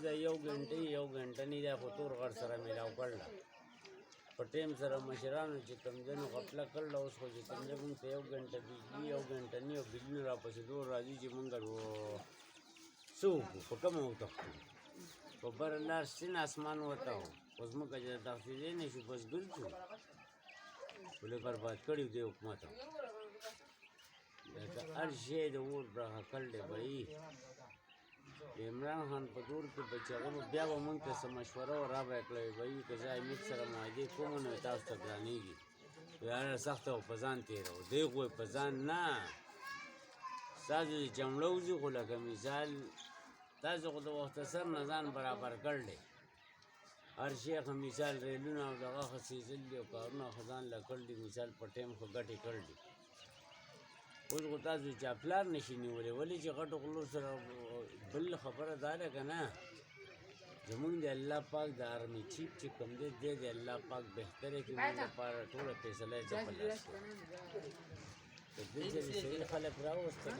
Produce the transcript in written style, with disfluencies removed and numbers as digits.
دا یو غنټه نه دا خو تور غر سره میلاو کړل په ټیم سره مشرانو چې کوم دنو غفله کړل اوس خو چې کوم دی مونږ ته یو غنټه بجلی یو غنټه نه یو بجلی راپسې دور راځي چې مونږ څه وکړو په کومه وتښتو په بره لار سین اسمان ورته و په ځمکه چې تښتېدی نه شو بس ګرځو ولې برباد کړي دی حکومت لکه هر شی د اور برخه کړ دی بهي د عمران خان په دور کې به چې هغه بیا به مونږ ته څه مشوره را به یې کړی بهي که زه امید سره معاهدې کوم نو تاسو ته ګرانېږي یاره سخته و په ځان تېروه دی خو په ځان نه ستاسو د چمړه وځي خو لکه مثال تاسو خو د مختصر نه ځان برابر کړ دی هر شی خو مثال ریلونه او دغه خو سیزل دي او کارونه خو ځان له کړ دي مثال په ټیم خو ګټې کړ دي اوس خو تاسو چاپلار نشي نیولی ولې چې غټو غلو سره بل خبره دا ده که نه زمونږ د الله پاک د آرمي چیف چې کوم دی دی د الله پاک بهتره کړي موږ لپاره ټوله فیصله یې ده په لاس کې د دې ځای صحیح خلک راوستل